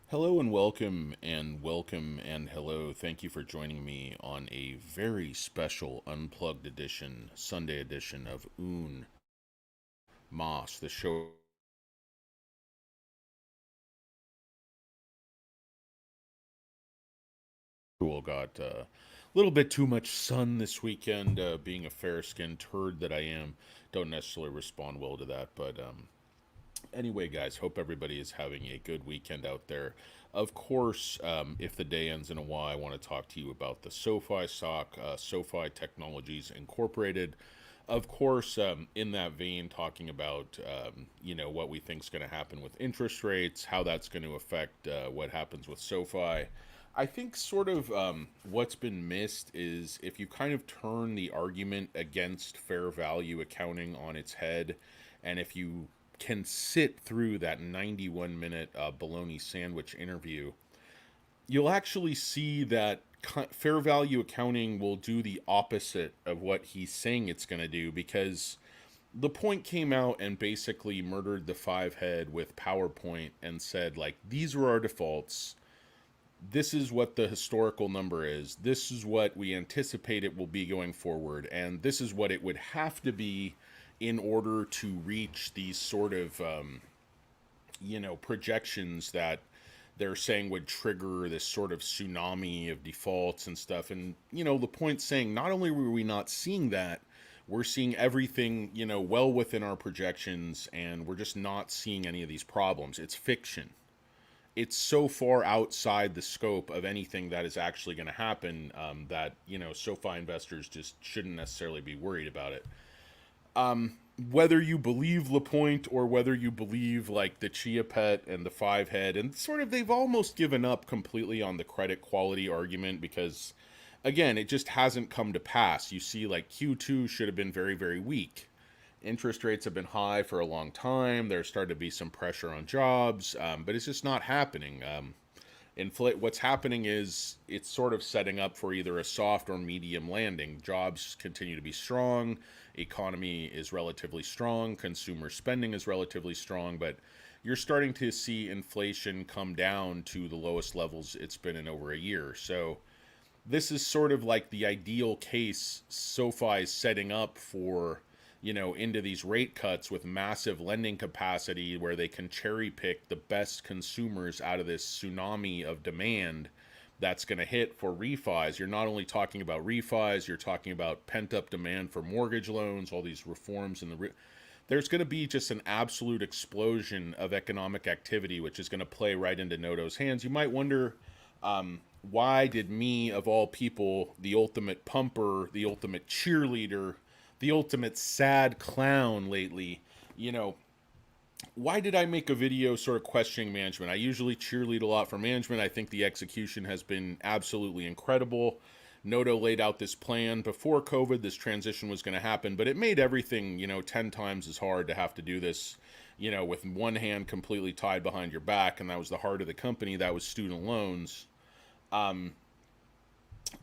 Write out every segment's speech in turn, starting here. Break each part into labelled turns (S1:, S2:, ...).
S1: Hello and welcome and hello. Thank you for joining me on a very special unplugged edition, Sunday edition of Un Mas, the show. Got a little bit too much sun this weekend, being a fair skinned turd that I am. Don't necessarily respond well to that, but anyway, guys, hope everybody is having a good weekend out there. Of course, if the day ends in a Y, I want to talk to you about the SoFi stock, SoFi Technologies Incorporated. Of course, in that vein, talking about what we think is going to happen with interest rates, how that's going to affect what happens with SoFi. I think sort of what's been missed is if you kind of turn the argument against fair value accounting on its head, and if you can sit through that 91-minute bologna sandwich interview, you'll actually see that fair value accounting will do the opposite of what he's saying it's going to do, because the point came out and basically murdered the five head with PowerPoint and said, like, these are our defaults. This is what the historical number is. This is what we anticipate it will be going forward. And this is what it would have to be in order to reach these sort of, projections that they're saying would trigger this sort of tsunami of defaults and stuff. And, the point saying not only were we not seeing that, we're seeing everything, well within our projections, and we're just not seeing any of these problems. It's fiction. It's so far outside the scope of anything that is actually going to happen, that, SoFi investors just shouldn't necessarily be worried about it. Whether you believe Lapointe or whether you believe like the Chia Pet and the Five Head, and sort of they've almost given up completely on the credit quality argument because, again, it just hasn't come to pass. You see, like Q2 should have been very, very weak. Interest rates have been high for a long time. There's started to be some pressure on jobs, but it's just not happening. What's happening is it's sort of setting up for either a soft or medium landing. Jobs continue to be strong, economy is relatively strong, consumer spending is relatively strong, but you're starting to see inflation come down to the lowest levels it's been in over a year. So this is sort of like the ideal case SoFi is setting up for, into these rate cuts with massive lending capacity where they can cherry pick the best consumers out of this tsunami of demand that's going to hit for refis. You're not only talking about refis, you're talking about pent up demand for mortgage loans, all these reforms in there's going to be just an absolute explosion of economic activity, which is going to play right into Noto's hands. You might wonder, why did me, of all people, the ultimate pumper, the ultimate cheerleader, the ultimate sad clown lately, you know, why did I make a video sort of questioning management? I usually cheerlead a lot for management. I think the execution has been absolutely incredible. Noto laid out this plan before COVID. This transition was going to happen, but it made everything, 10 times as hard to have to do this, with one hand completely tied behind your back. And that was the heart of the company. That was student loans. Um,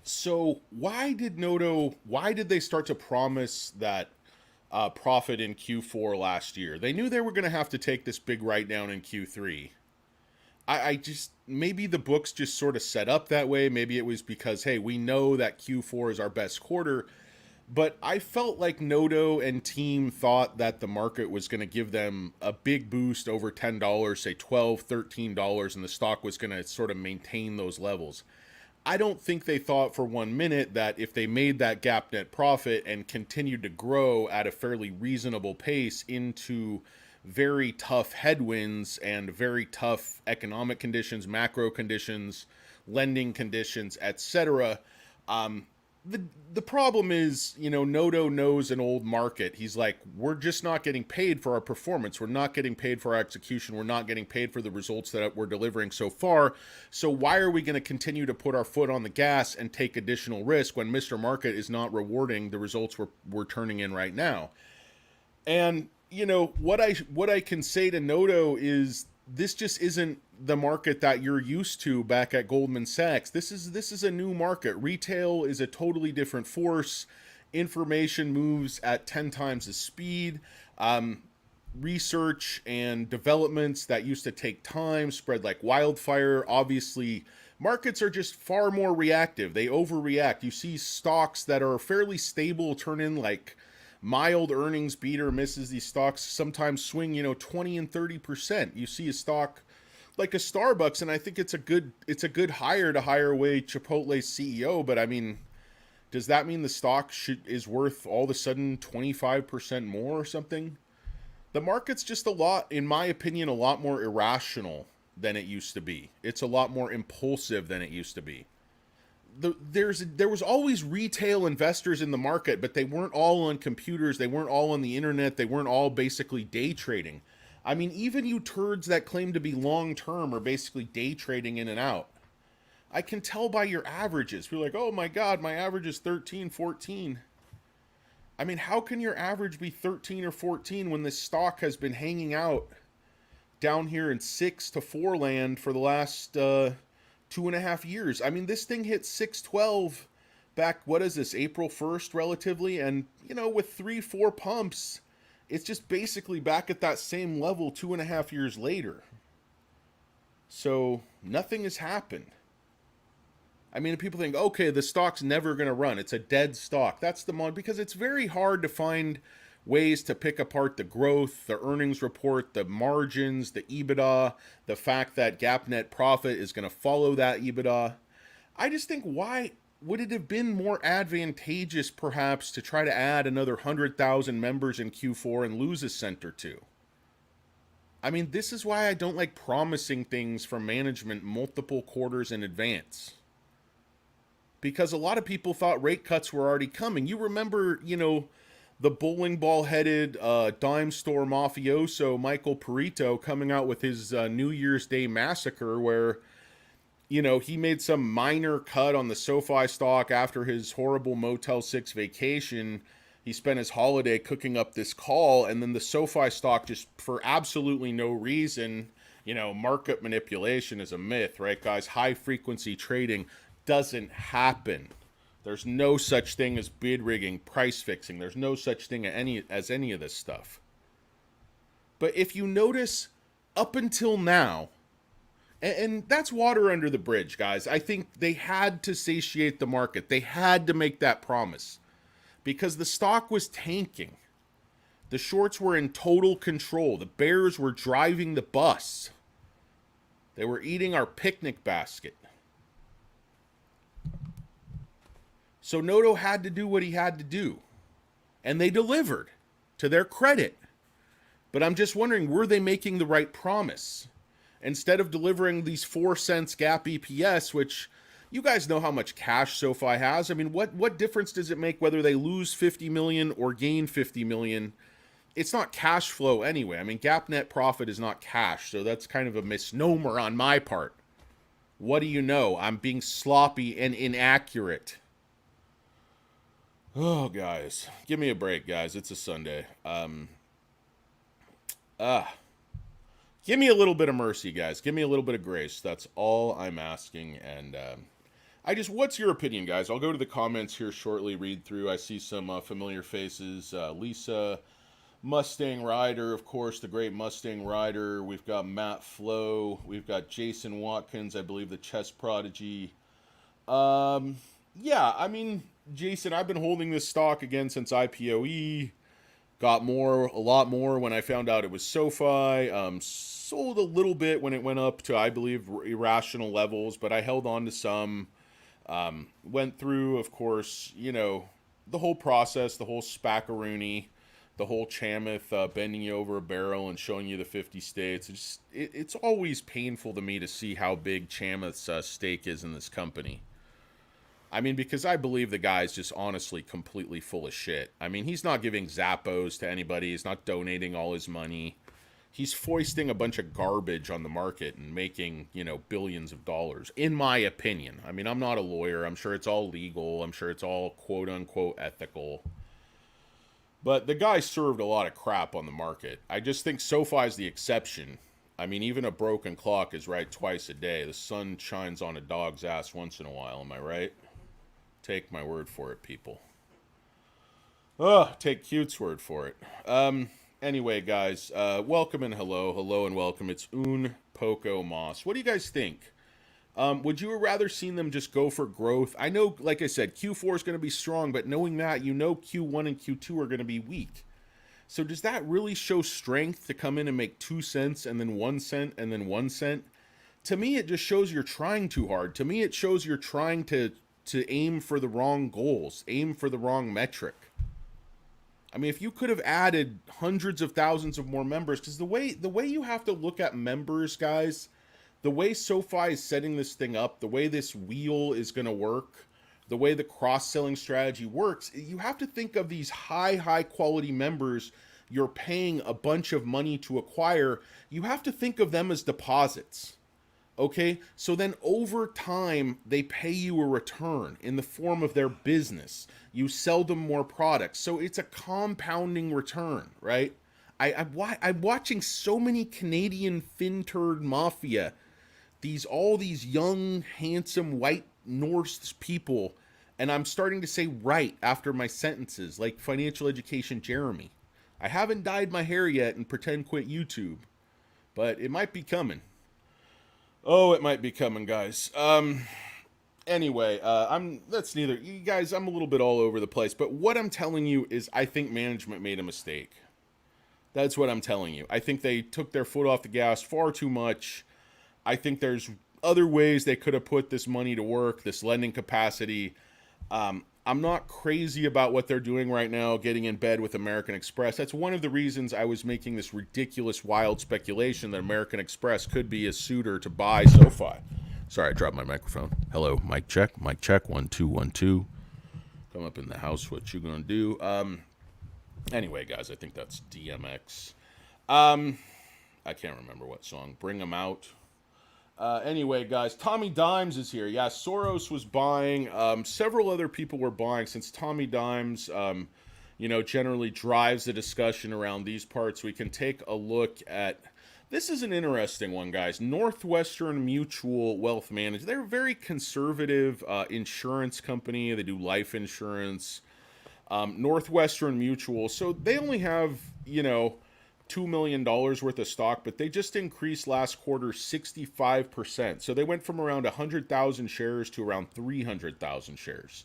S1: so why did they start to promise that profit in Q4 last year? They knew they were going to have to take this big write down in Q3. I just, maybe the books just sort of set up that way. Maybe it was because, hey, we know that Q4 is our best quarter. But I felt like Noto and team thought that the market was going to give them a big boost over $10, say $12, $13, and the stock was going to sort of maintain those levels. I don't think they thought for 1 minute that if they made that gap net profit and continued to grow at a fairly reasonable pace into very tough headwinds and very tough economic conditions, macro conditions, lending conditions, etc. Um, the problem is, Noto knows an old market. He's like, we're just not getting paid for our performance. We're not getting paid for our execution. We're not getting paid for the results that we're delivering so far. So why are we going to continue to put our foot on the gas and take additional risk when Mr. Market is not rewarding the results we're turning in right now? And what I can say to Noto is this just isn't the market that you're used to back at Goldman Sachs. This is a new market. Retail is a totally different force. Information moves at 10 times the speed. research and developments that used to take time spread like wildfire. Obviously, markets are just far more reactive. They overreact. You see stocks that are fairly stable turn in like mild earnings beat or misses. These stocks sometimes swing, 20 and 30%. You see a stock like a Starbucks, and I think it's a good hire to hire away Chipotle's CEO, but I mean, does that mean the stock is worth all of a sudden 25% more or something? The market's just in my opinion, a lot more irrational than it used to be. It's a lot more impulsive than it used to be. There was always retail investors in the market, but they weren't all on computers, they weren't all on the internet, they weren't all basically day trading. I mean, even you turds that claim to be long term are basically day trading in and out. I can tell by your averages. We're like, oh my God, my average is 13, 14. I mean, how can your average be 13 or 14 when this stock has been hanging out down here in 6 to 4 land for the last 2.5 years? I mean, this thing hit 612 back, what is this, April 1st relatively? And, with 3, 4 pumps, it's just basically back at that same level 2.5 years later. So nothing has happened. I mean, people think, okay, the stock's never going to run. It's a dead stock. That's the moment, because it's very hard to find ways to pick apart the growth, the earnings report, the margins, the EBITDA, the fact that GAAP net profit is going to follow that EBITDA. I just think, why would it have been more advantageous perhaps to try to add another 100,000 members in Q4 and lose a cent or two? I mean, this is why I don't like promising things from management multiple quarters in advance. Because a lot of people thought rate cuts were already coming. You remember, the bowling ball headed dime store mafioso Michael Perito coming out with his New Year's Day massacre, where, he made some minor cut on the SoFi stock after his horrible Motel 6 vacation. He spent his holiday cooking up this call, and then the SoFi stock, just for absolutely no reason, market manipulation is a myth, right, guys? High frequency trading doesn't happen. There's no such thing as bid rigging, price fixing. There's no such thing as any of this stuff. But if you notice, up until now, and that's water under the bridge, guys. I think they had to satiate the market. They had to make that promise because the stock was tanking. The shorts were in total control. The bears were driving the bus. They were eating our picnic basket. So Noto had to do what he had to do. And they delivered, to their credit. But I'm just wondering, were they making the right promise? Instead of delivering these 4 cents GAAP EPS, which you guys know how much cash SoFi has. I mean, what difference does it make whether they lose 50 million or gain 50 million? It's not cash flow anyway. I mean, GAAP net profit is not cash, so that's kind of a misnomer on my part. What do you know? I'm being sloppy and inaccurate. Oh, guys. Give me a break, guys. It's a Sunday. Give me a little bit of mercy, guys. Give me a little bit of grace. That's all I'm asking. And what's your opinion, guys? I'll go to the comments here shortly, read through. I see some familiar faces. Lisa, Mustang Rider, of course, the great Mustang Rider. We've got Matt Flo. We've got Jason Watkins, I believe the chess prodigy. Yeah, I mean, Jason, I've been holding this stock again since IPOE. Got a lot more when I found out it was SoFi. Sold a little bit when it went up to, I believe, irrational levels, but I held on to some. Went through, of course, the whole process, the whole spackaroony, the whole Chamath bending you over a barrel and showing you the 50 states. It's always painful to me to see how big Chamath's stake is in this company. I mean, because I believe the guy's just honestly completely full of shit. I mean, he's not giving Zappos to anybody. He's not donating all his money. He's foisting a bunch of garbage on the market and making, billions of dollars, in my opinion. I mean, I'm not a lawyer. I'm sure it's all legal. I'm sure it's all quote-unquote ethical. But the guy served a lot of crap on the market. I just think SoFi's the exception. I mean, even a broken clock is right twice a day. The sun shines on a dog's ass once in a while, am I right? Take my word for it, people. Take Cute's word for it. Anyway, guys, welcome and hello and welcome. It's Un Poco Moss. What do you guys think? Would you have rather seen them just go for growth? I know, like I said, Q4 is going to be strong, but knowing that, you know Q1 and Q2 are going to be weak. So does that really show strength to come in and make 2 cents and then 1 cent and then 1 cent? To me, it just shows you're trying too hard. To me, it shows you're trying to aim for the wrong goals, aim for the wrong metric. I mean, if you could have added hundreds of thousands of more members, because the way you have to look at members, guys, the way SoFi is setting this thing up, the way this wheel is going to work, the way the cross-selling strategy works, you have to think of these high quality members you're paying a bunch of money to acquire. You have to think of them as deposits. Okay, so then over time, they pay you a return in the form of their business. You sell them more products. So it's a compounding return, right? I'm watching so many Canadian fin-turd mafia, all these young, handsome, white Norse people, and I'm starting to say right after my sentences, like financial education Jeremy. I haven't dyed my hair yet and pretend quit YouTube, but it might be coming. Oh, it might be coming, guys. Anyway, that's neither you guys. I'm a little bit all over the place, but what I'm telling you is, I think management made a mistake. That's what I'm telling you. I think they took their foot off the gas far too much. I think there's other ways they could have put this money to work, this lending capacity. I'm not crazy about what they're doing right now, getting in bed with American Express. That's one of the reasons I was making this ridiculous, wild speculation that American Express could be a suitor to buy SoFi. Sorry, I dropped my microphone. Hello, mic check, 1 2 1 2. Come up in the house, what you gonna do? Anyway, guys, I think that's DMX. I can't remember what song. Bring 'em out. Anyway, guys, Tommy Dimes is here. Yeah, Soros was buying. Several other people were buying, since Tommy Dimes, generally drives the discussion around these parts. We can take a look at. This is an interesting one, guys. Northwestern Mutual Wealth Management. They're a very conservative insurance company. They do life insurance. Northwestern Mutual. So they only have, $2 million worth of stock, but they just increased last quarter 65%. So they went from around 100,000 shares to around 300,000 shares.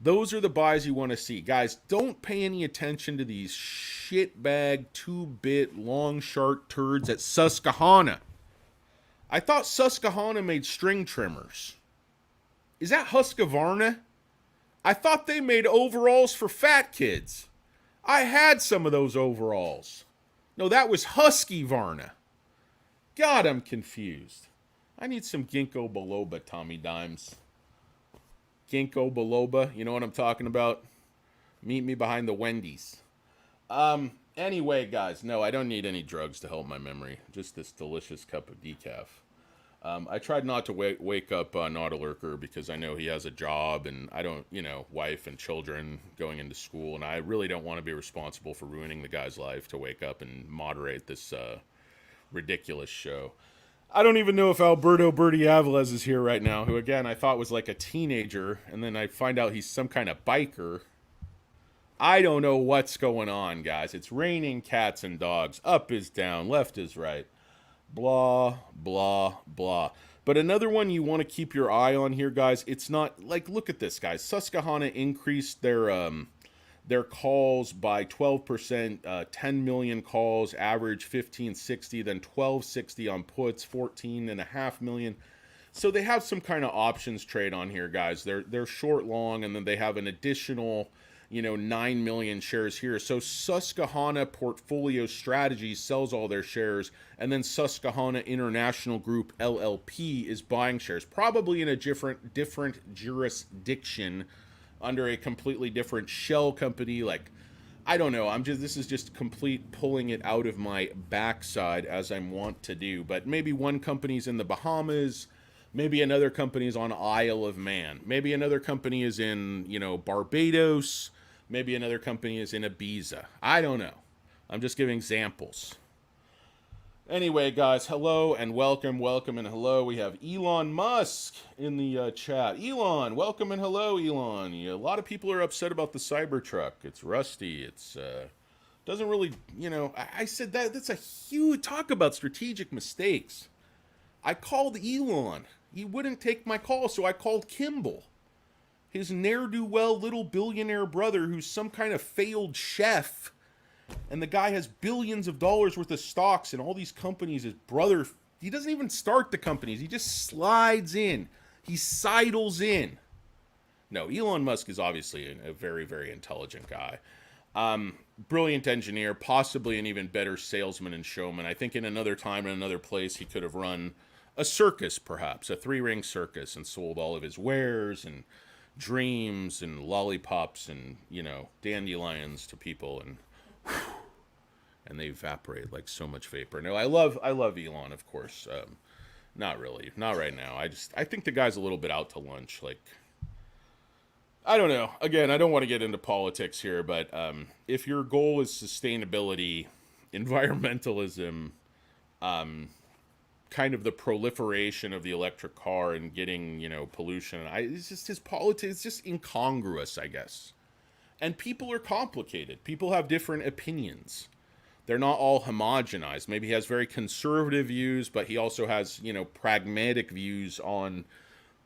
S1: Those are the buys you want to see. Guys, don't pay any attention to these shitbag 2-bit long shark turds at Susquehanna. I thought Susquehanna made string trimmers. Is that Husqvarna? I thought they made overalls for fat kids. I had some of those overalls. No, that was Husky Varna. God, I'm confused. I need some ginkgo biloba, Tommy Dimes. Ginkgo biloba, you know what I'm talking about? Meet me behind the Wendy's. Anyway, guys, no, I don't need any drugs to help my memory. Just this delicious cup of decaf. I tried not to wake up Not a Lurker, because I know he has a job and I don't, wife and children going into school, and I really don't want to be responsible for ruining the guy's life to wake up and moderate this ridiculous show. I don't even know if Alberto Bertie Aviles is here right now, who, again, I thought was like a teenager, and then I find out he's some kind of biker. I don't know what's going on, guys. It's raining cats and dogs. Up is down, left is right. Blah, blah, blah. But another one you want to keep your eye on here, guys, it's not, look at this, guys. Susquehanna increased their calls by 12%, 10 million calls, average 1560, then 1260 on puts, 14.5 million. So they have some kind of options trade on here, guys. They're short long, and then they have an additional 9 million shares here. So Susquehanna Portfolio Strategies sells all their shares, and then Susquehanna International Group LLP is buying shares, probably in a different jurisdiction, under a completely different shell company. I don't know. This is just complete pulling it out of my backside, as I'm wont to do. But maybe one company's in the Bahamas. Maybe another company's on Isle of Man. Maybe another company is in, Barbados. Maybe another company is in Ibiza. I don't know. I'm just giving examples. Anyway, guys, hello and welcome and hello. We have Elon Musk in the chat. Elon, welcome and hello, Elon. A lot of people are upset about the Cybertruck. It's rusty. It Doesn't really, I said that's a huge talk about strategic mistakes. I called Elon. He wouldn't take my call, so I called Kimball, his ne'er-do-well little billionaire brother who's some kind of failed chef. And the guy has billions of dollars worth of stocks in all these companies. His brother, he doesn't even start the companies. He just slides in. He sidles in. No, Elon Musk is obviously a very, very intelligent guy. Brilliant engineer, possibly an even better salesman and showman. I think in another time, in another place, he could have run a circus, perhaps, a 3-ring circus, and sold all of his wares and dreams and lollipops and, dandelions to people, and they evaporate like so much vapor. No, I love Elon, of course. Not really, not right now. I think the guy's a little bit out to lunch. Like, I don't know. Again, I don't want to get into politics here, but if your goal is sustainability, environmentalism, kind of the proliferation of the electric car and getting, pollution, it's just his politics, it's just incongruous, I guess. And people are complicated. People have different opinions. They're not all homogenized. Maybe he has very conservative views, but he also has, pragmatic views on,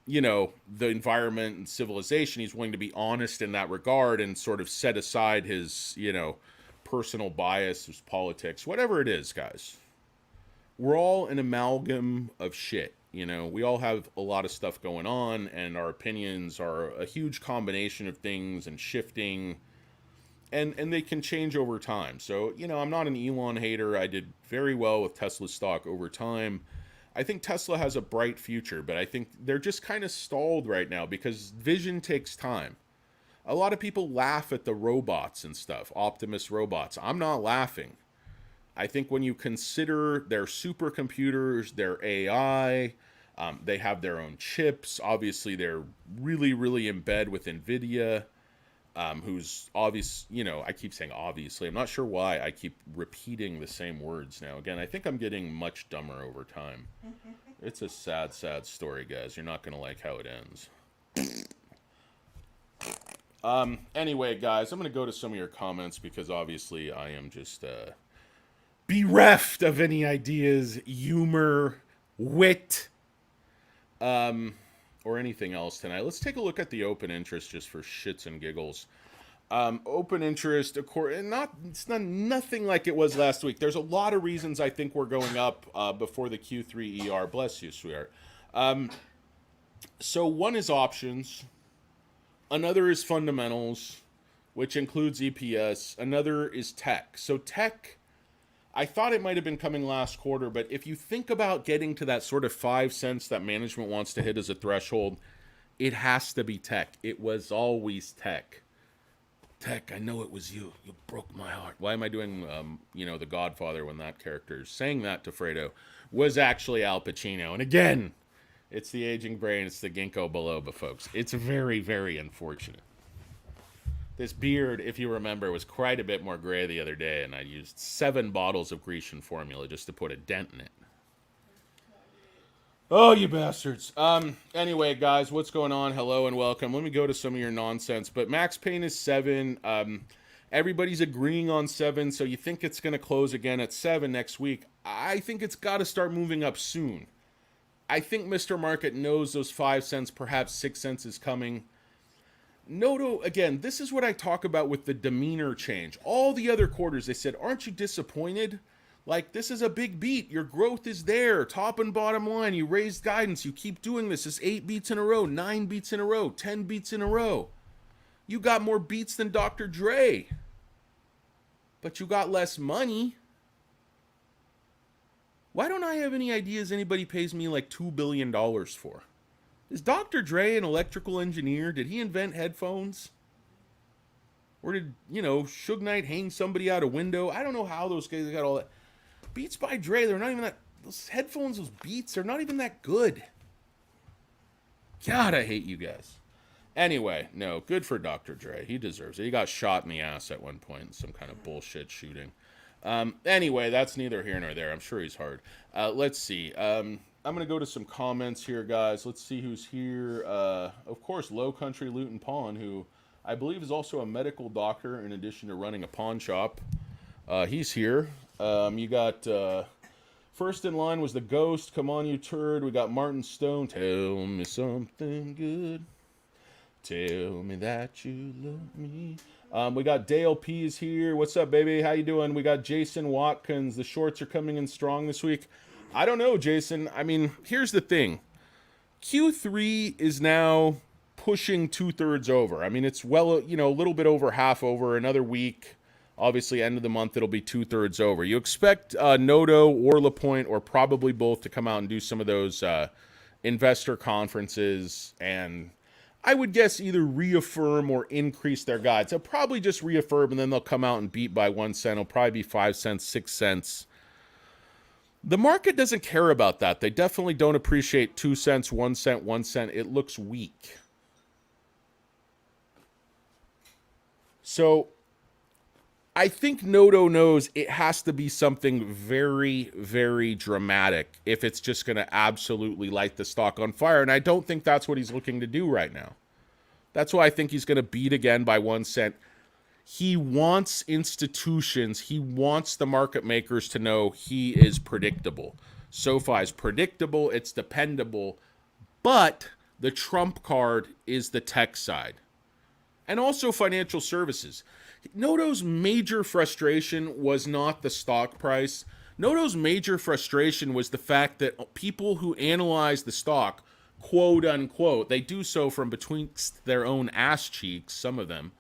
S1: the environment and civilization. He's willing to be honest in that regard and sort of set aside his, personal bias, his politics, whatever it is, guys. We're all an amalgam of shit. We all have a lot of stuff going on, and our opinions are a huge combination of things and shifting, and they can change over time. So, I'm not an Elon hater. I did very well with Tesla stock over time. I think Tesla has a bright future, but I think they're just kind of stalled right now because vision takes time. A lot of people laugh at the robots and stuff, Optimus robots. I'm not laughing. I think when you consider their supercomputers, their AI, they have their own chips. Obviously, they're really, really in bed with NVIDIA, who's obvious. I keep saying obviously. I'm not sure why I keep repeating the same words now. Again, I think I'm getting much dumber over time. It's a sad, sad story, guys. You're not going to like how it ends. Anyway, guys, I'm going to go to some of your comments because obviously I am just bereft of any ideas, humor, wit, or anything else tonight. Let's take a look at the open interest just for shits and giggles. Open interest, of course, it's nothing like it was last week. There's a lot of reasons I think we're going up before the Q3 ER. Bless you, sweetheart. So one is options. Another is fundamentals, which includes EPS. Another is tech. So tech, I thought it might have been coming last quarter, but if you think about getting to that sort of 5 cents that management wants to hit as a threshold, it has to be tech. It was always tech. Tech, I know it was you. You broke my heart. Why am I doing, The Godfather when that character is saying that to Fredo? Was actually Al Pacino. And again, it's the aging brain. It's the ginkgo biloba, folks. It's very, very unfortunate. This beard, if you remember, was quite a bit more gray the other day, and I used 7 bottles of Grecian formula just to put a dent in it. Oh, you bastards. Anyway, guys, what's going on? Hello and welcome. Let me go to some of your nonsense. But Max Payne is 7. Everybody's agreeing on 7, so you think it's going to close again at 7 next week. I think it's got to start moving up soon. I think Mr. Market knows those 5 cents, perhaps 6 cents is coming. Noto, again, this is what I talk about with the demeanor change. All the other quarters, they said, aren't you disappointed? Like, this is a big beat. Your growth is there. Top and bottom line. You raised guidance. You keep doing this. It's 8 beats in a row, 9 beats in a row, 10 beats in a row. You got more beats than Dr. Dre. But you got less money. Why don't I have any ideas anybody pays me like $2 billion for? Is Dr. Dre an electrical engineer? Did he invent headphones? Or did, Suge Knight hang somebody out a window? I don't know how those guys got all that. Beats by Dre, they're not even that... Those headphones, those beats, they're not even that good. God, I hate you guys. Anyway, no, good for Dr. Dre. He deserves it. He got shot in the ass at one point in some kind of bullshit shooting. Anyway, that's neither here nor there. I'm sure he's hard. Let's see. I'm going to go to some comments here, guys. Let's see who's here. Of course, Low Country Loot and Pawn, who I believe is also a medical doctor in addition to running a pawn shop. He's here. You got first in line was the Ghost. Come on, you turd. We got Martin Stone. Tell me something good. Tell me that you love me. We got Dale P's here. What's up, baby? How you doing? We got Jason Watkins. The shorts are coming in strong this week. I don't know, Jason. I mean, here's the thing. Q3 is now pushing 2/3 over. I mean, it's well, a little bit over half over. Another week. Obviously, end of the month, it'll be 2/3 over. You expect Noto or LaPointe or probably both to come out and do some of those investor conferences and I would guess either reaffirm or increase their guides. They'll probably just reaffirm and then they'll come out and beat by 1 cent. It'll probably be 5 cents, 6 cents. The market doesn't care about that. They definitely don't appreciate 2 cents, 1 cent, 1 cent. It looks weak. So I think Noto knows it has to be something very, very dramatic if it's just going to absolutely light the stock on fire. And I don't think that's what he's looking to do right now. That's why I think he's going to beat again by 1 cent. He wants institutions, he wants the market makers to know he is predictable. SoFi is predictable, it's dependable, but the trump card is the tech side. And also financial services. Noto's major frustration was not the stock price. Noto's major frustration was the fact that people who analyze the stock, quote unquote, they do so from between their own ass cheeks, some of them.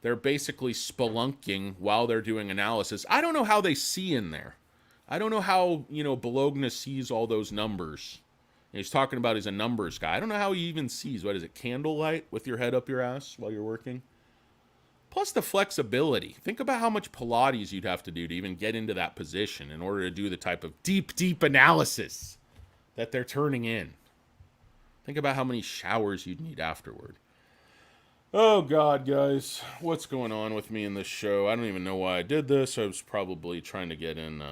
S1: They're basically spelunking while they're doing analysis. I don't know how they see in there. I don't know how, Bologna sees all those numbers. And he's talking about he's a numbers guy. I don't know how he even sees, what is it, candlelight with your head up your ass while you're working? Plus the flexibility. Think about how much Pilates you'd have to do to even get into that position in order to do the type of deep, deep analysis that they're turning in. Think about how many showers you'd need afterward. Oh, God, guys. What's going on with me in this show? I don't even know why I did this. I was probably trying to get in,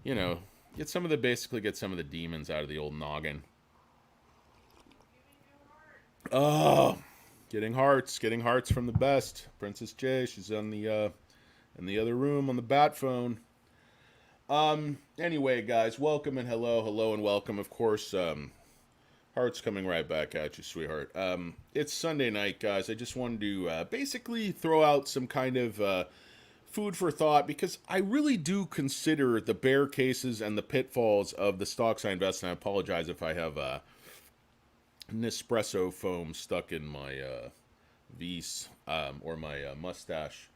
S1: get some of the demons out of the old noggin. Oh, getting hearts from the best. Princess J, she's in the other room on the bat phone. Anyway, guys, welcome and hello and welcome. Of course, hearts coming right back at you, sweetheart. It's Sunday night, guys. I just wanted to basically throw out some kind of food for thought because I really do consider the bear cases and the pitfalls of the stocks I invest in. I apologize if I have Nespresso foam stuck in my vis or my mustache.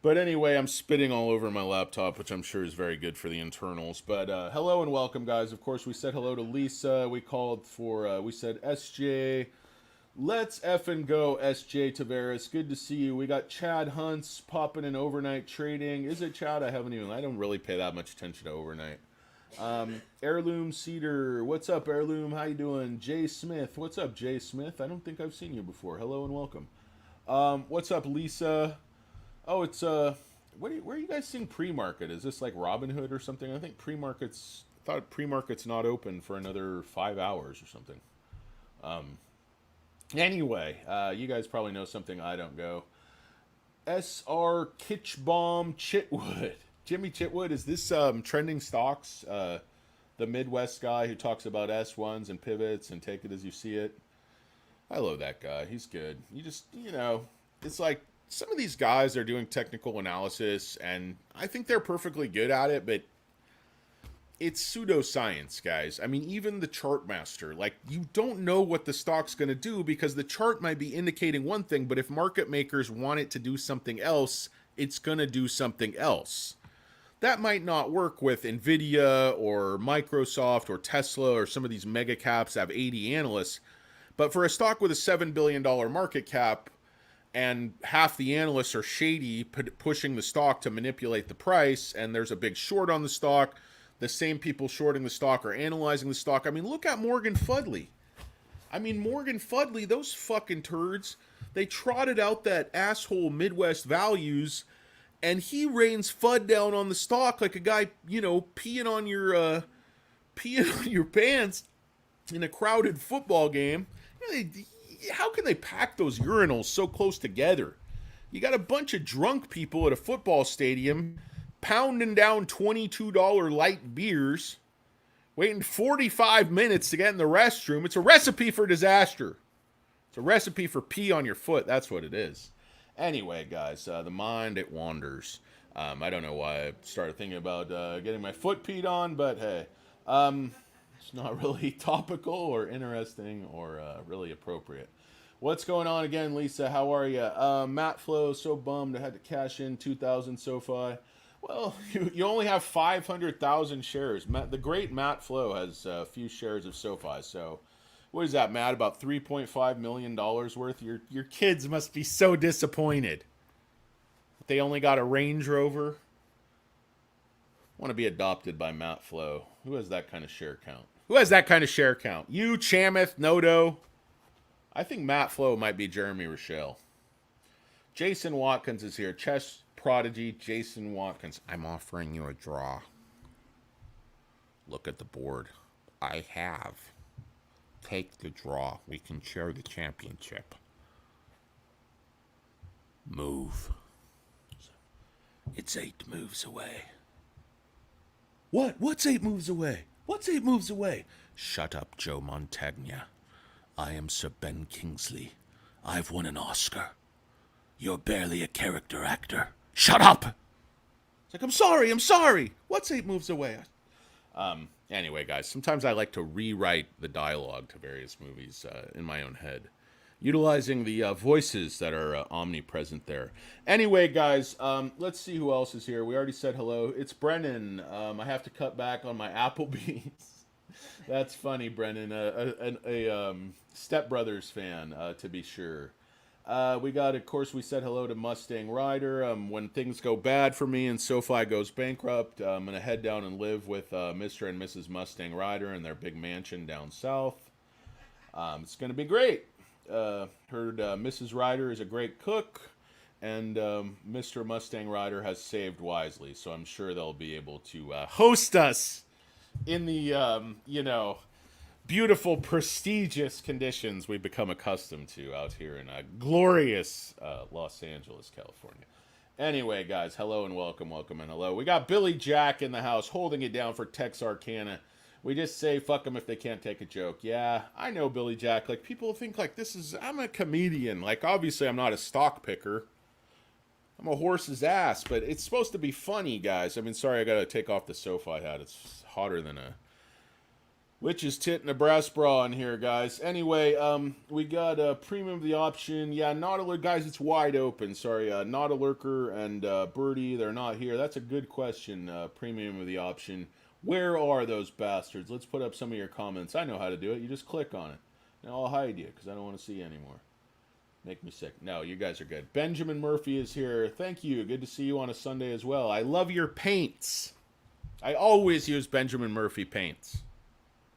S1: But anyway, I'm spitting all over my laptop, which I'm sure is very good for the internals. But hello and welcome, guys. Of course, we said hello to Lisa. We called for, we said SJ. Let's effing go, SJ Tavares. Good to see you. We got Chad Hunts popping in overnight trading. Is it Chad? I don't really pay that much attention to overnight. Heirloom Cedar. What's up, Heirloom? How you doing? Jay Smith. What's up, Jay Smith? I don't think I've seen you before. Hello and welcome. What's up, Lisa? Oh, it's where are you guys seeing pre-market? Is this like Robinhood or something? I think pre-market's not open for another 5 hours or something. Anyway, you guys probably know something I don't go. SR Kitchbaum Chitwood. Jimmy Chitwood, is this trending stocks? The Midwest guy who talks about S1s and pivots and take it as you see it. I love that guy. He's good. You just, it's like some of these guys are doing technical analysis, and I think they're perfectly good at it, but it's pseudoscience, guys. I mean, even the chart master, like, you don't know what the stock's going to do because the chart might be indicating one thing, but if market makers want it to do something else, it's going to do something else. That might not work with Nvidia or Microsoft or Tesla or some of these mega caps that have 80 analysts, but for a stock with a $7 billion market cap, and half the analysts are shady, pushing the stock to manipulate the price, and there's a big short on the stock. The same people shorting the stock are analyzing the stock. I mean, look at Morgan Fudley. Those fucking turds, they trotted out that asshole Midwest values, and he rains FUD down on the stock like a guy, peeing on your pants in a crowded football game. How can they pack those urinals so close together? You got a bunch of drunk people at a football stadium pounding down $22 light beers, waiting 45 minutes to get in the restroom. It's a recipe for disaster. It's a recipe for pee on your foot. That's what it is. Anyway, guys, the mind, it wanders. I don't know why I started thinking about getting my foot peed on, but hey, it's not really topical or interesting or really appropriate. What's going on again, Lisa? How are you? Matt Flo, so bummed I had to cash in 2,000 SoFi. Well, you only have 500,000 shares. The great Matt Flo has a few shares of SoFi, so what is that, Matt? About $3.5 million worth? Your kids must be so disappointed. They only got a Range Rover. I want to be adopted by Matt Flo. Who has that kind of share count? Who has that kind of share count? You, Chamath, Noto. I think Matt Flo might be Jeremy Rochelle. Jason Watkins is here. Chess prodigy Jason Watkins. I'm offering you a draw. Look at the board. I have. Take the draw. We can share the championship. Move. It's 8 moves away. What? What's 8 moves away? What's 8 moves away? Shut up, Joe Montagna. I am Sir Ben Kingsley. I've won an Oscar. You're barely a character actor. Shut up! It's like, I'm sorry. What's 8 moves away? Anyway, guys, sometimes I like to rewrite the dialogue to various movies in my own head, utilizing the voices that are omnipresent there. Anyway, guys, let's see who else is here. We already said hello. It's Brennan. I have to cut back on my Applebee's. That's funny, Brennan. A Step Brothers fan, to be sure. We got, of course, we said hello to Mustang Rider. When things go bad for me and SoFi goes bankrupt, I'm going to head down and live with Mr. and Mrs. Mustang Rider in their big mansion down south. It's going to be great. Heard Mrs. Rider is a great cook, and Mr. Mustang Rider has saved wisely, so I'm sure they'll be able to host us in the, beautiful, prestigious conditions we've become accustomed to out here in glorious Los Angeles, California. Anyway, guys, hello and welcome, and hello. We got Billy Jack in the house holding it down for Tex Arcana. We just say fuck them if they can't take a joke. Yeah, I know, Billy Jack. Like, people think like I'm a comedian. Like, obviously I'm not a stock picker. I'm a horse's ass, but it's supposed to be funny, guys. I mean, sorry, I gotta take off the SoFi hat. It's hotter than a witch's tit and a brass bra in here, guys. Anyway, we got premium of the option. Yeah, not a guys, it's wide open. Sorry, not a lurker and Birdie, they're not here. That's a good question. Premium of the option. Where are those bastards? Let's put up some of your comments. I know how to do it. You just click on it. Now I'll hide you because I don't want to see you anymore. Make me sick. No, you guys are good. Benjamin Murphy is here. Thank you. Good to see you on a Sunday as well. I love your paints. I always use Benjamin Murphy paints.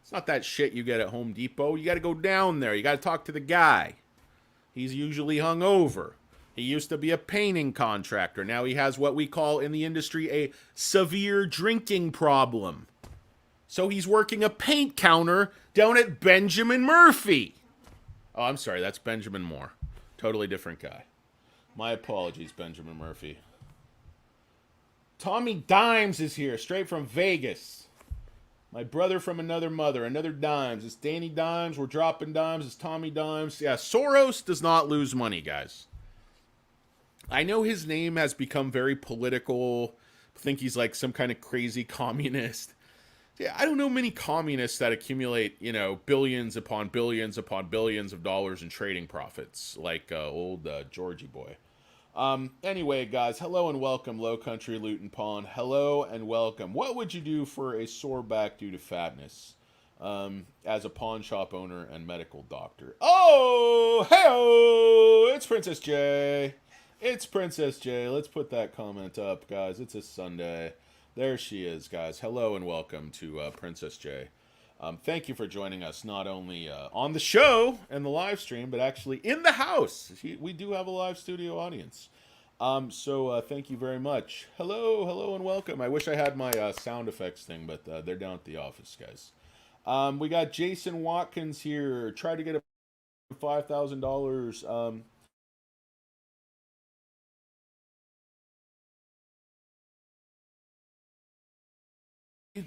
S1: It's not that shit you get at Home Depot. You got to go down there. You got to talk to the guy. He's usually hungover. He used to be a painting contractor. Now he has what we call in the industry a severe drinking problem. So he's working a paint counter down at Benjamin Murphy. Oh, I'm sorry. That's Benjamin Moore. Totally different guy. My apologies, Benjamin Murphy. Tommy Dimes is here, straight from Vegas. My brother from another mother, another Dimes. It's Danny Dimes. We're dropping dimes. It's Tommy Dimes. Yeah, Soros does not lose money, guys. I know his name has become very political. I think he's like some kind of crazy communist. Yeah, I don't know many communists that accumulate, billions upon billions upon billions of dollars in trading profits, like old Georgie boy. Anyway, guys, hello and welcome, Low Country Luton Pond. Hello and welcome. What would you do for a sore back due to fatness? As a pawn shop owner and medical doctor. Oh, hey, it's Princess J. It's Princess J. Let's put that comment up, guys. It's a Sunday. There she is, guys. Hello and welcome to Princess J. Thank you for joining us, not only on the show and the live stream, but actually in the house. We do have a live studio audience. So thank you very much. Hello and welcome. I wish I had my sound effects thing, but they're down at the office, guys. We got Jason Watkins here. Try to get a $5,000.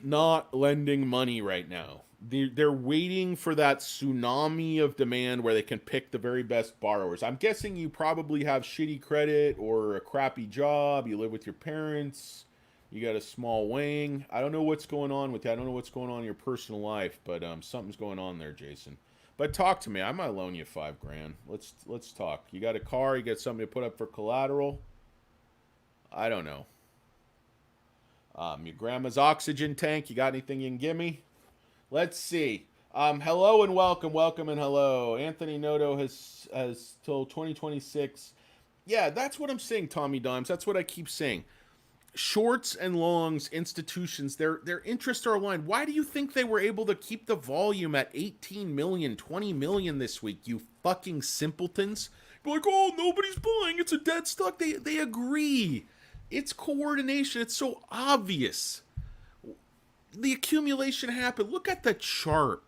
S1: not lending money right now. They're waiting for that tsunami of demand where they can pick the very best borrowers. I'm guessing you probably have shitty credit or a crappy job. You live with your parents. You got a small wing. I don't know what's going on with that. I don't know what's going on in your personal life, but something's going on there, Jason. But talk to me. I might loan you $5,000. Let's talk. You got a car. You got something to put up for collateral. I don't know. Your grandma's oxygen tank. You got anything you can give me? Let's see. Hello and welcome and hello. Anthony Noto has till 2026. Yeah, that's what I'm saying, Tommy Dimes. That's what I keep saying. Shorts and longs, institutions, their interests are aligned. Why do you think they were able to keep the volume at 18 million, 20 million this week? You fucking simpletons. You're like, oh, nobody's buying. It's a dead stock. They agree. It's coordination. It's so obvious. The accumulation happened. Look at the chart.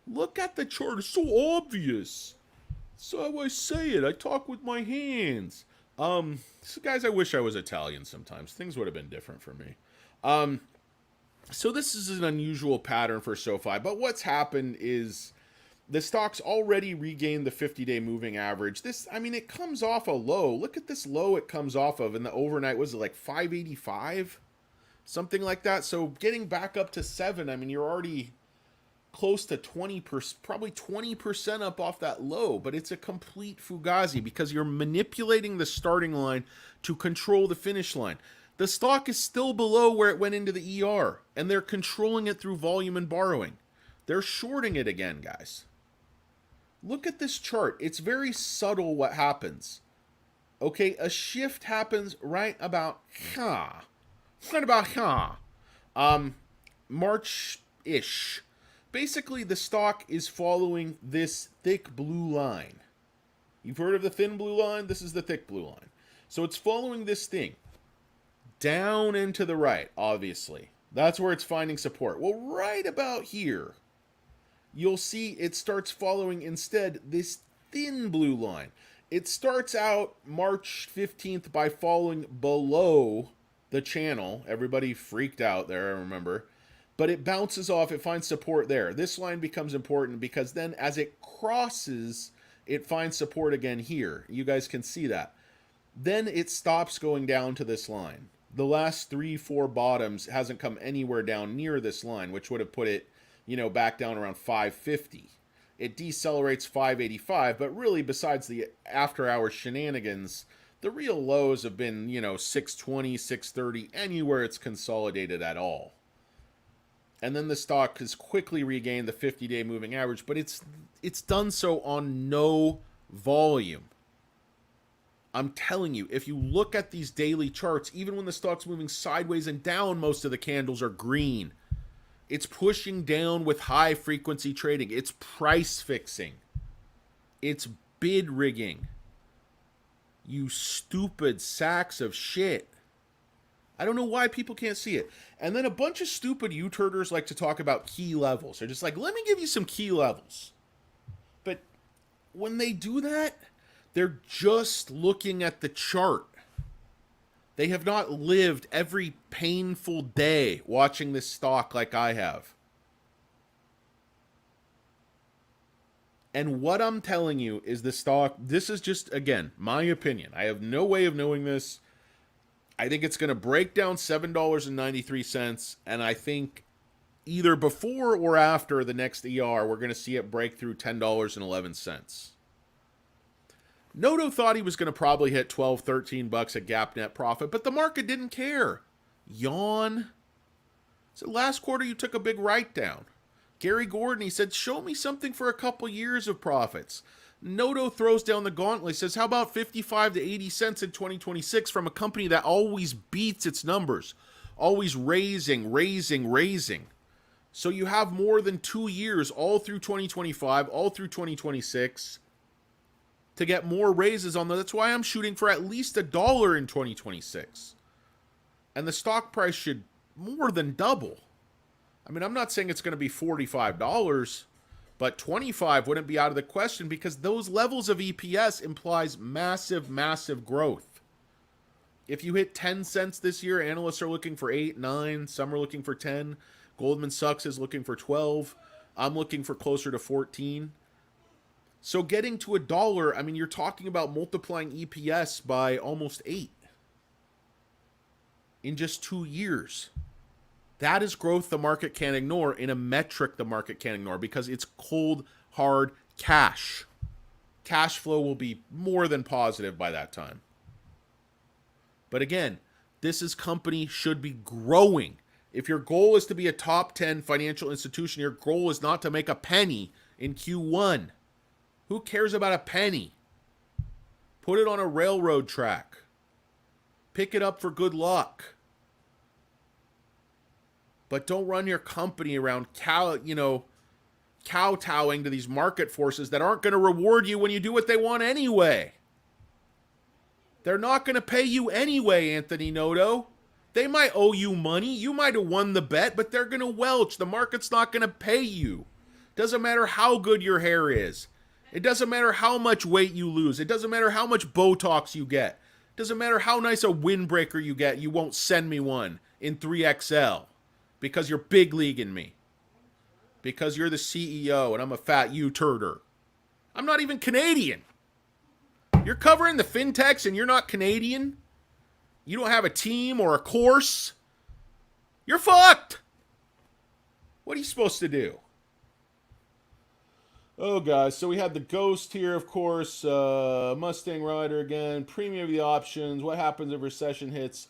S1: Look at the chart. It's so obvious. So how I say it. I talk with my hands. So guys, I wish I was Italian sometimes. Things would have been different for me. So this is an unusual pattern for SoFi. But what's happened is the stock's already regained the 50-day moving average. It comes off a low. Look at this low it comes off of in the overnight. Was it like 585? Something like that. So getting back up to 7, you're already close to 20%, probably 20% up off that low. But it's a complete fugazi because you're manipulating the starting line to control the finish line. The stock is still below where it went into the ER, and they're controlling it through volume and borrowing. They're shorting it again, guys. Look at this chart. It's very subtle what happens. Okay, a shift happens right about here. Right about here. March-ish. Basically, the stock is following this thick blue line. You've heard of the thin blue line? This is the thick blue line. So it's following this thing. Down and to the right, obviously. That's where it's finding support. Well, right about here, you'll see it starts following instead this thin blue line. It starts out March 15th by falling below the channel. Everybody freaked out there, I remember. But it bounces off. It finds support there. This line becomes important because then as it crosses, it finds support again here. You guys can see that. Then it stops going down to this line. The last 3-4 bottoms hasn't come anywhere down near this line, which would have put it, back down around 550. It decelerates 585, but really besides the after-hours shenanigans, the real lows have been, 620, 630, anywhere it's consolidated at all. And then the stock has quickly regained the 50-day moving average, but it's done so on no volume. I'm telling you, if you look at these daily charts, even when the stock's moving sideways and down, most of the candles are green. It's pushing down with high frequency trading. It's price fixing. It's bid rigging. You stupid sacks of shit. I don't know why people can't see it. And then a bunch of stupid U-turners like to talk about key levels. They're just like, let me give you some key levels. But when they do that, they're just looking at the chart. They have not lived every painful day watching this stock like I have. And what I'm telling you is the stock, this is just, again, my opinion. I have no way of knowing this. I think it's going to break down $7.93, and I think either before or after the next ER, we're going to see it break through $10.11. Noto thought he was going to probably hit $12, $13 a gap net profit, but the market didn't care. Yawn. So last quarter you took a big write-down. Gary Gordon, he said, show me something for a couple years of profits. Noto throws down the gauntlet, says, how about 55 to 80 cents in 2026 from a company that always beats its numbers, always raising. So you have more than 2 years, all through 2025, all through 2026, to get more raises on that. That's why I'm shooting for at least $1 in 2026. And the stock price should more than double. I'm not saying it's going to be $45, but 25 wouldn't be out of the question because those levels of EPS implies massive growth. If you hit 10 cents this year, analysts are looking for 8, 9. Some are looking for 10. Goldman Sachs is looking for 12. I'm looking for closer to 14. So getting to $1, I mean, you're talking about multiplying EPS by almost 8 in just 2 years. That is growth the market can't ignore in a metric the market can't ignore because it's cold, hard cash. Cash flow will be more than positive by that time. But again, this company should be growing. If your goal is to be a top 10 financial institution, your goal is not to make a penny in Q1. Who cares about a penny? Put it on a railroad track. Pick it up for good luck. But don't run your company around kowtowing to these market forces that aren't going to reward you when you do what they want anyway. They're not going to pay you anyway, Anthony Noto. They might owe you money. You might have won the bet, but they're going to welch. The market's not going to pay you. Doesn't matter how good your hair is. It doesn't matter how much weight you lose. It doesn't matter how much Botox you get. It doesn't matter how nice a windbreaker you get. You won't send me one in 3XL because you're big leaguing me. Because you're the CEO and I'm a fat U-turder. I'm not even Canadian. You're covering the fintechs and you're not Canadian? You don't have a team or a course? You're fucked. What are you supposed to do? Oh, guys, so we had the Ghost here, of course, Mustang Rider again, premium of the options, what happens if recession hits?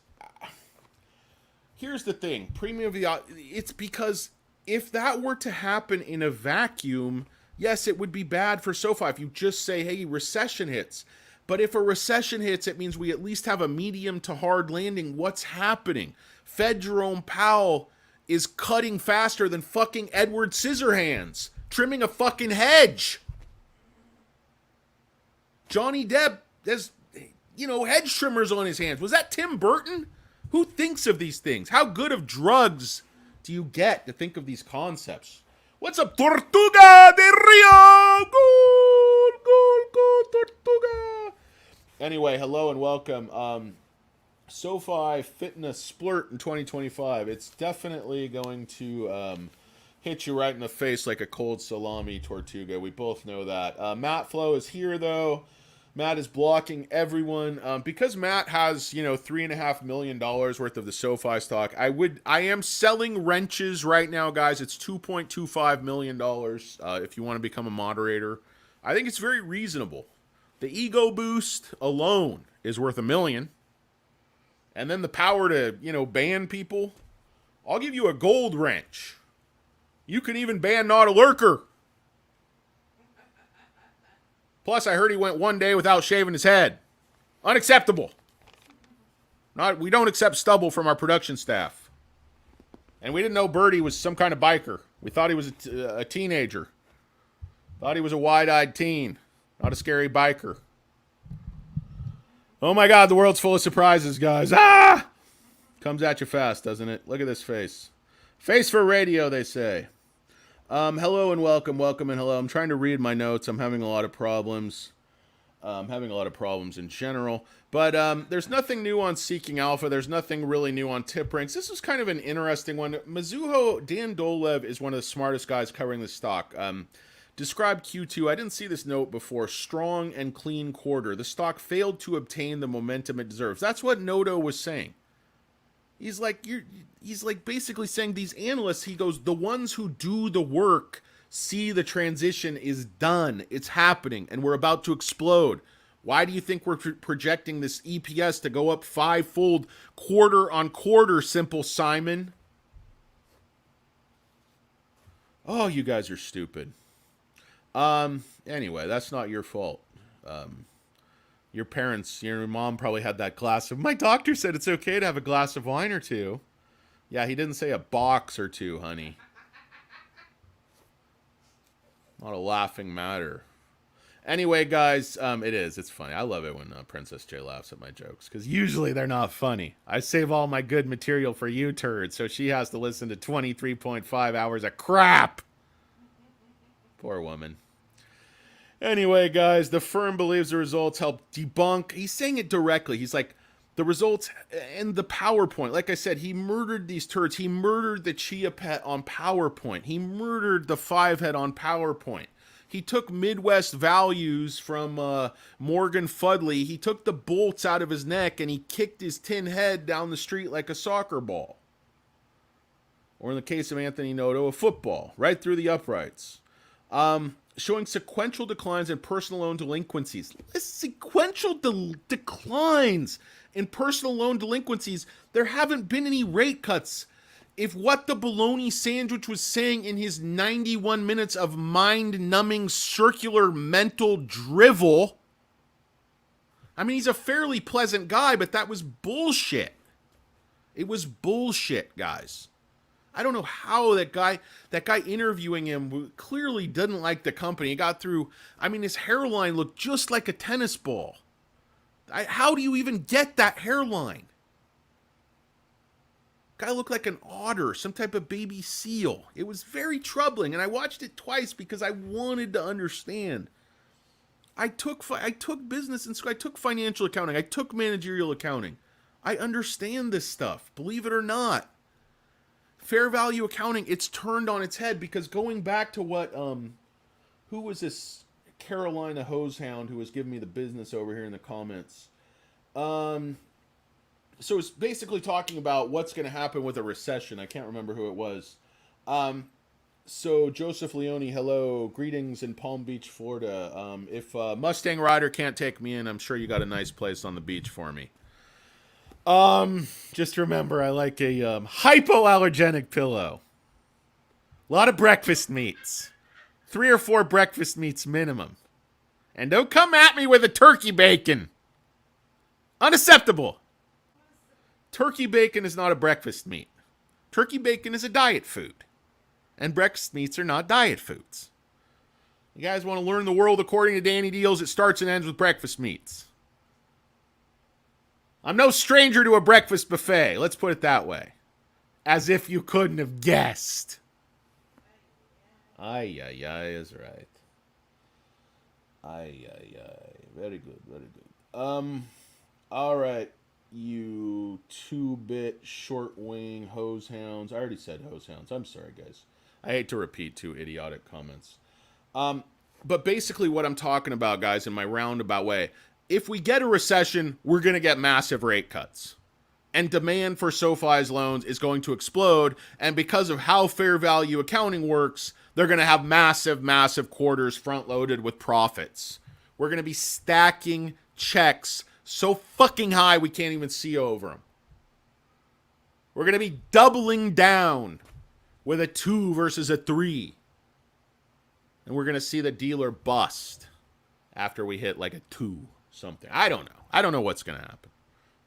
S1: Here's the thing, premium of the it's because if that were to happen in a vacuum, yes, it would be bad for SoFi if you just say, hey, recession hits. But if a recession hits, it means we at least have a medium to hard landing. What's happening? Fed Jerome Powell is cutting faster than fucking Edward Scissorhands. Trimming a fucking hedge. Johnny Depp has, hedge trimmers on his hands. Was that Tim Burton? Who thinks of these things? How good of drugs do you get to think of these concepts? What's up, Tortuga de Rio? Goal, Tortuga. Anyway, hello and welcome. SoFi Fitness Splurt in 2025. It's definitely going to hit you right in the face like a cold salami, Tortuga. We both know that. Matt Flo is here, though. Matt is blocking everyone. Because Matt has, $3.5 million worth of the SoFi stock, I am selling wrenches right now, guys. It's $2.25 million if you want to become a moderator. I think it's very reasonable. The ego boost alone is worth $1 million. And then the power to, ban people. I'll give you a gold wrench. You can even ban Not a Lurker. Plus, I heard he went one day without shaving his head. Unacceptable. We don't accept stubble from our production staff. And we didn't know Birdie was some kind of biker. We thought he was a teenager. Thought he was a wide-eyed teen. Not a scary biker. Oh my God, the world's full of surprises, guys. Ah! Comes at you fast, doesn't it? Look at this face. Face for radio, they say. Hello and welcome and hello. I'm trying to read my notes. I'm having a lot of problems. Having a lot of problems in general. But there's nothing new on Seeking Alpha. There's nothing really new on tip ranks. This was kind of an interesting one. Mizuho, Dan Dolev is one of the smartest guys covering the stock. Described Q2. I didn't see this note before. Strong and clean quarter. The stock failed to obtain the momentum it deserves. That's what Noto was saying. He's like basically saying these analysts, he goes, the ones who do the work see the transition is done. It's happening and we're about to explode. Why do you think we're projecting this EPS to go up 5-fold quarter on quarter, Simple Simon? Oh, you guys are stupid. Anyway, that's not your fault. Your parents, your mom probably had that glass of... My doctor said it's okay to have a glass of wine or two. Yeah, he didn't say a box or two, honey. Not a laughing matter. Anyway, guys, it is. It's funny. I love it when Princess J laughs at my jokes, because usually they're not funny. I save all my good material for you turds, so she has to listen to 23.5 hours of crap. Poor woman. Anyway, guys, the firm believes the results help debunk. He's saying it directly. He's like, The results and the PowerPoint. Like I said, he murdered these turds. He murdered the Chia Pet on PowerPoint. He murdered the 5-head on PowerPoint. He took Midwest values from Morgan Fudley. He took the bolts out of his neck and he kicked his tin head down the street like a soccer ball. Or in the case of Anthony Noto, a football, right through the uprights. Showing sequential declines in personal loan delinquencies. Sequential declines in personal loan delinquencies. There haven't been any rate cuts. If what the bologna sandwich was saying in his 91 minutes of mind-numbing circular mental drivel, I mean, he's a fairly pleasant guy, but that was bullshit. It was bullshit, guys. I don't know how that guy interviewing him clearly didn't like the company. He got through, I mean, his hairline looked just like a tennis ball. How do you even get that hairline? Guy looked like an otter, some type of baby seal. It was very troubling, and I watched it twice because I wanted to understand. I took business and I took financial accounting. I took managerial accounting. I understand this stuff, believe it or not. Fair value accounting, it's turned on its head because going back to what, who was this Carolina hosehound who was giving me the business over here in the comments? So it's basically talking about what's going to happen with a recession. I can't remember who it was. So Joseph Leone, hello, greetings in Palm Beach, Florida. If Mustang Rider can't take me in, I'm sure you got a nice place on the beach for me. Just remember, I like a hypoallergenic pillow. A lot of breakfast meats. 3 or 4 breakfast meats minimum. And don't come at me with a turkey bacon. Unacceptable. Turkey bacon is not a breakfast meat. Turkey bacon is a diet food. And breakfast meats are not diet foods. You guys want to learn the world according to Danny Deals? It starts and ends with breakfast meats. I'm no stranger to a breakfast buffet. Let's put it that way. As if you couldn't have guessed. Ay, is right. Ay. Very good, very good. All right. You 2-bit short wing hose hounds. I already said hose hounds. I'm sorry, guys. I hate to repeat 2 idiotic comments. But basically what I'm talking about, guys, in my roundabout way, if we get a recession, we're going to get massive rate cuts. And demand for SoFi's loans is going to explode. And because of how fair value accounting works, they're going to have massive quarters front-loaded with profits. We're going to be stacking checks so fucking high we can't even see over them. We're going to be doubling down with a 2 versus a 3. And we're going to see the dealer bust after we hit like a 2 something. I don't know. I don't know what's going to happen.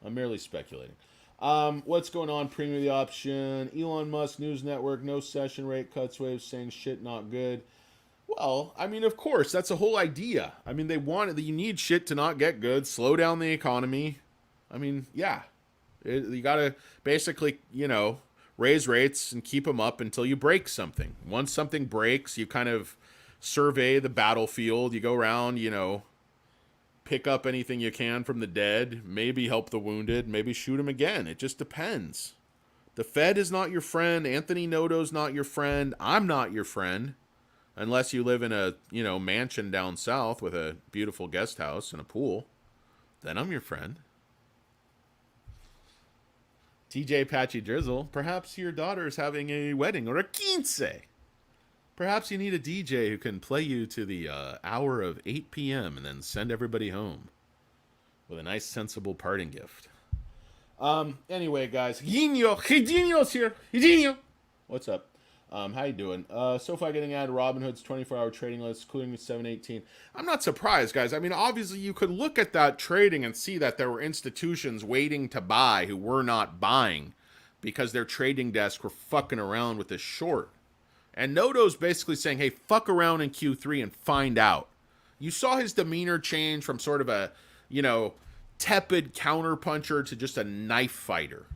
S1: I'm merely speculating. What's going on? Premium the option. Elon Musk News Network. No session rate cuts. Waves saying shit not good. Well, I mean, of course, that's the whole idea. I mean, you need shit to not get good. Slow down the economy. I mean, yeah. You got to basically, raise rates and keep them up until you break something. Once something breaks, you kind of survey the battlefield. You go around, pick up anything you can from the dead, maybe help the wounded, maybe shoot them again. It just depends. The Fed is not your friend. Anthony Noto's not your friend. I'm not your friend. Unless you live in a, mansion down south with a beautiful guest house and a pool. Then I'm your friend. TJ Patchy Drizzle, perhaps your daughter is having a wedding or a quince. Perhaps you need a DJ who can play you to the hour of 8 p.m. and then send everybody home with a nice, sensible parting gift. Anyway, guys. Hidinho's here. Hidinho. What's up? How you doing? SoFi getting added Robinhood's 24-hour trading list, including 718. I'm not surprised, guys. I mean, obviously, you could look at that trading and see that there were institutions waiting to buy who were not buying because their trading desks were fucking around with this short. And Noto's basically saying, hey, fuck around in Q3 and find out. You saw his demeanor change from sort of a, tepid counterpuncher to just a knife fighter.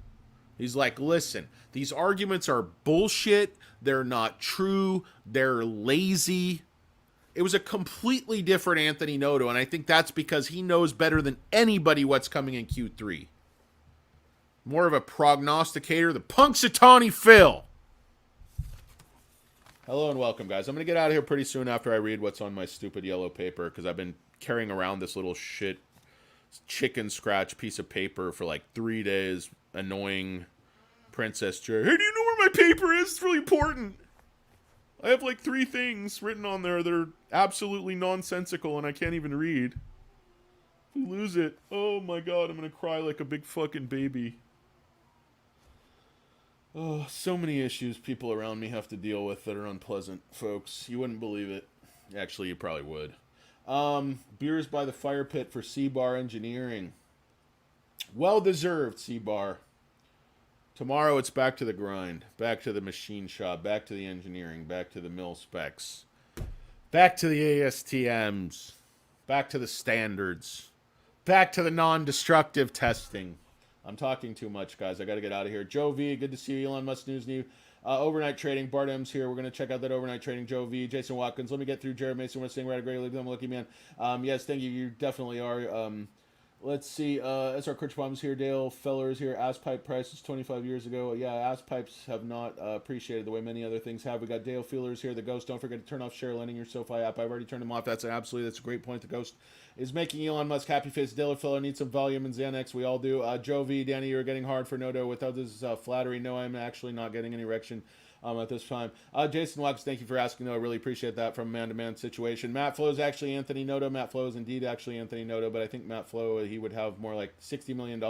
S1: He's like, listen, these arguments are bullshit. They're not true. They're lazy. It was a completely different Anthony Noto, and I think that's because he knows better than anybody what's coming in Q3. More of a prognosticator, the Punxsutawney Phil. Hello and welcome, guys. I'm going to get out of here pretty soon after I read what's on my stupid yellow paper, because I've been carrying around this little shit chicken scratch piece of paper for like 3 days, annoying Princess J. Hey, do you know where my paper is? It's really important. I have like 3 things written on there that are absolutely nonsensical and I can't even read. If we lose it, oh my god, I'm going to cry like a big fucking baby. Oh, so many issues people around me have to deal with that are unpleasant, folks. You wouldn't believe it. Actually, you probably would. Beers by the fire pit for C-Bar Engineering. Well-deserved, C-Bar. Tomorrow it's back to the grind. Back to the machine shop. Back to the engineering. Back to the mill specs. Back to the ASTMs. Back to the standards. Back to the non-destructive testing. I'm talking too much, guys. I got to get out of here. Joe V, good to see you. Elon Musk News New. Overnight trading. Bart M's here. We're going to check out that overnight trading. Joe V, Jason Watkins. Let me get through Jared Mason. We're saying we're at a great league. I'm a lucky man. Yes, thank you. You definitely are. Let's see. SR Kirchbaum is here. Dale Feller is here. Ass pipe prices 25 years ago. Yeah, ass pipes have not appreciated the way many other things have. We got Dale Feelers here. The Ghost. Don't forget to turn off share lending your SoFi app. I've already turned them off. That's a great point. The Ghost is making Elon Musk happy face. Dale Feller needs some volume and Xanax. We all do. Joe V, Danny, you're getting hard for Noto. Without this flattery, no, I'm actually not getting any erection. At this time. Jason Wax, thank you for asking, though. I really appreciate that from man-to-man situation. Matt Flo is actually Anthony Noto. Matt Flo is indeed actually Anthony Noto, but I think Matt Flo, he would have more like $60 million.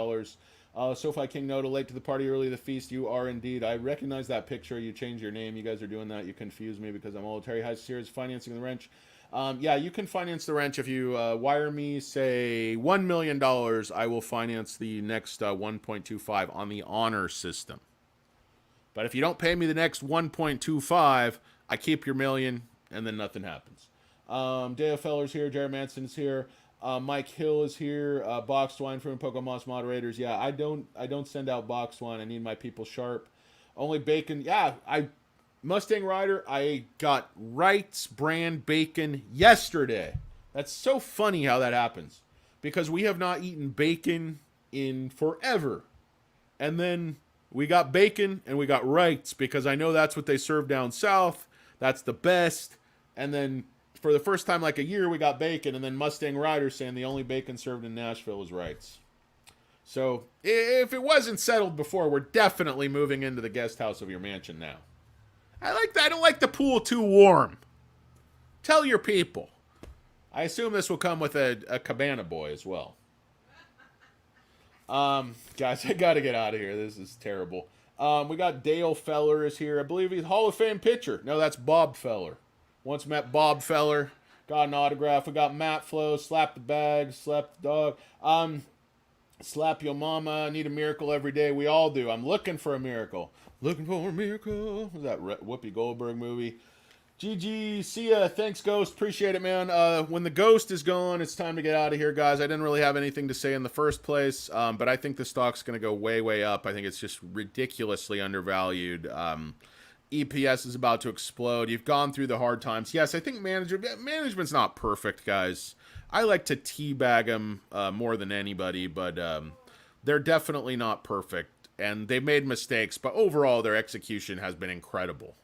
S1: SoFi King Noto, late to the party, early to the feast. You are indeed. I recognize that picture. You changed your name. You guys are doing that. You confuse me because I'm old. Terry High Series financing the wrench. Yeah, you can finance the wrench if you wire me, say, $1 million. I will finance the next 1.25 on the honor system. But if you don't pay me the next 1.25, I keep your million, and then nothing happens. Dale Feller's here. Jared Manson's here. Mike Hill is here. Boxed wine from Pokemon's moderators. Yeah, I don't send out boxed wine. I need my people sharp. Only bacon. Yeah, Mustang Rider. I got Wright's brand bacon yesterday. That's so funny how that happens, because we have not eaten bacon in forever, and then we got bacon and we got Wright's because I know that's what they serve down south. That's the best. And then for the first time like a year, we got bacon, and then Mustang Rider saying the only bacon served in Nashville is Wright's. So if it wasn't settled before, we're definitely moving into the guest house of your mansion now. I like that. I don't like the pool too warm. Tell your people. I assume this will come with a cabana boy as well. Guys, I gotta get out of here. This is terrible. We got Dale Feller is here. I believe he's Hall of Fame pitcher. No, that's Bob Feller. Once met Bob Feller. Got an autograph. We got Matt Flo. Slap the bag. Slap the dog. Slap your mama. Need a miracle every day. We all do. I'm looking for a miracle. Looking for a miracle. Was that Whoopi Goldberg movie? GG, see ya. Thanks, Ghost. Appreciate it, man. When the Ghost is gone, it's time to get out of here, guys. I didn't really have anything to say in the first place, but I think the stock's going to go way, way up. I think it's just ridiculously undervalued. EPS is about to explode. You've gone through the hard times. Yes, I think management's not perfect, guys. I like to teabag them more than anybody, but they're definitely not perfect, and they've made mistakes, but overall, their execution has been incredible.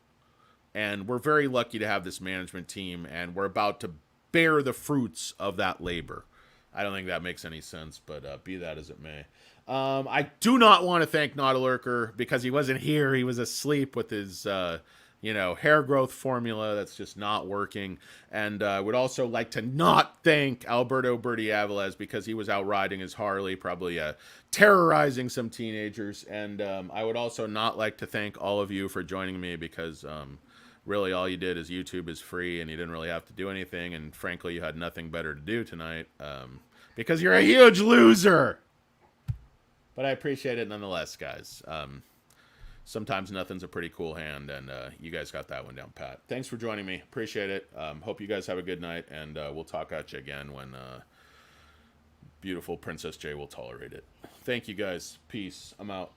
S1: And we're very lucky to have this management team, and we're about to bear the fruits of that labor. I don't think that makes any sense, but be that as it may. I do not want to thank Not a Lurker because he wasn't here. He was asleep with his, hair growth formula that's just not working. And I would also like to not thank Alberto Berti Aviles because he was out riding his Harley, probably terrorizing some teenagers. And I would also not like to thank all of you for joining me because really all you did is YouTube is free and you didn't really have to do anything. And frankly, you had nothing better to do tonight because you're a huge loser. But I appreciate it nonetheless, guys. Sometimes nothing's a pretty cool hand, and you guys got that one down pat. Thanks for joining me. Appreciate it. Hope you guys have a good night, and we'll talk at you again when beautiful Princess J will tolerate it. Thank you, guys. Peace. I'm out.